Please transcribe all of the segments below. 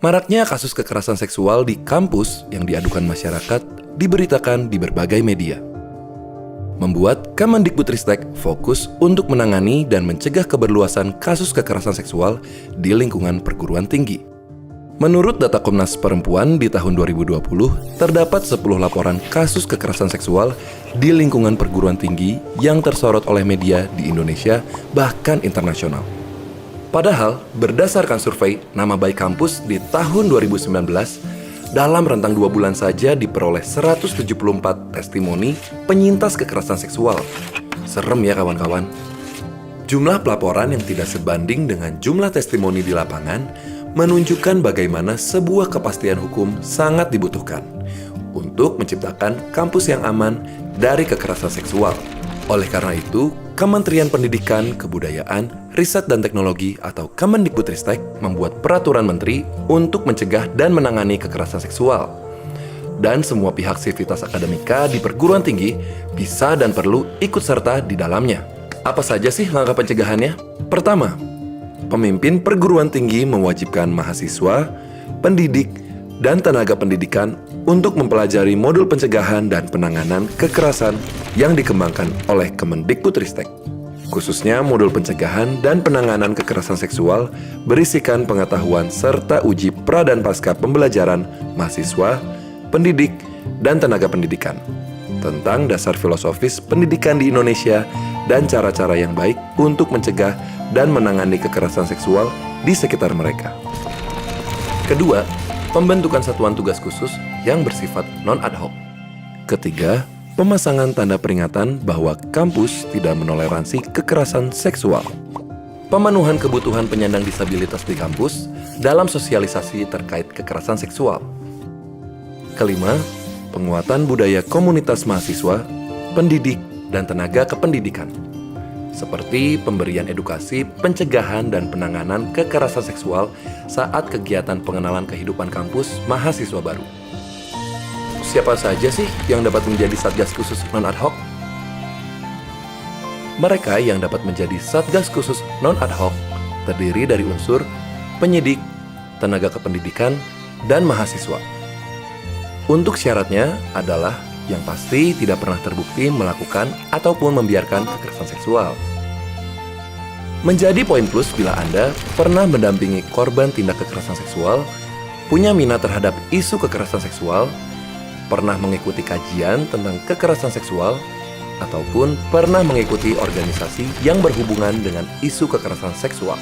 Maraknya kasus kekerasan seksual di kampus yang diadukan masyarakat diberitakan di berbagai media, membuat Kemendikbudristek fokus untuk menangani dan mencegah keberluasan kasus kekerasan seksual di lingkungan perguruan tinggi. Menurut data Komnas Perempuan di tahun 2020, terdapat 10 laporan kasus kekerasan seksual di lingkungan perguruan tinggi yang tersorot oleh media di Indonesia bahkan internasional. Padahal, berdasarkan survei Nama Baik Kampus di tahun 2019, dalam rentang 2 bulan saja diperoleh 174 testimoni penyintas kekerasan seksual. Serem ya kawan-kawan. Jumlah pelaporan yang tidak sebanding dengan jumlah testimoni di lapangan menunjukkan bagaimana sebuah kepastian hukum sangat dibutuhkan untuk menciptakan kampus yang aman dari kekerasan seksual. Oleh karena itu, Kementerian Pendidikan, Kebudayaan, Riset dan Teknologi atau Kemendikbudristek membuat peraturan menteri untuk mencegah dan menangani kekerasan seksual. Dan semua pihak sivitas akademika di perguruan tinggi bisa dan perlu ikut serta di dalamnya. Apa saja sih langkah pencegahannya? Pertama, pemimpin perguruan tinggi mewajibkan mahasiswa, pendidik, dan tenaga pendidikan untuk mempelajari modul pencegahan dan penanganan kekerasan yang dikembangkan oleh Kemendikbudristek. Khususnya modul pencegahan dan penanganan kekerasan seksual berisikan pengetahuan serta uji pra dan pasca pembelajaran mahasiswa, pendidik, dan tenaga pendidikan tentang dasar filosofis pendidikan di Indonesia dan cara-cara yang baik untuk mencegah dan menangani kekerasan seksual di sekitar mereka. Kedua, pembentukan satuan tugas khusus yang bersifat non-ad hoc. Ketiga, pemasangan tanda peringatan bahwa kampus tidak menoleransi kekerasan seksual. Pemenuhan kebutuhan penyandang disabilitas di kampus dalam sosialisasi terkait kekerasan seksual. Kelima, penguatan budaya komunitas mahasiswa, pendidik, dan tenaga kependidikan, seperti pemberian edukasi, pencegahan, dan penanganan kekerasan seksual saat kegiatan pengenalan kehidupan kampus mahasiswa baru. Siapa saja sih yang dapat menjadi Satgas Khusus Non-Ad Hoc? Mereka yang dapat menjadi Satgas Khusus Non-Ad Hoc terdiri dari unsur penyidik, tenaga kependidikan, dan mahasiswa. Untuk syaratnya adalah yang pasti tidak pernah terbukti melakukan ataupun membiarkan kekerasan seksual. Menjadi poin plus bila Anda pernah mendampingi korban tindak kekerasan seksual, punya minat terhadap isu kekerasan seksual, pernah mengikuti kajian tentang kekerasan seksual, ataupun pernah mengikuti organisasi yang berhubungan dengan isu kekerasan seksual.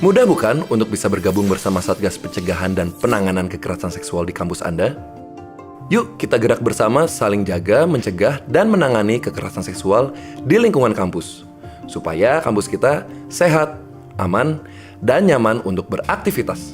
Mudah bukan untuk bisa bergabung bersama Satgas Pencegahan dan Penanganan Kekerasan Seksual di kampus Anda? Yuk kita gerak bersama saling jaga, mencegah, dan menangani kekerasan seksual di lingkungan kampus, supaya kampus kita sehat, aman, dan nyaman untuk beraktivitas.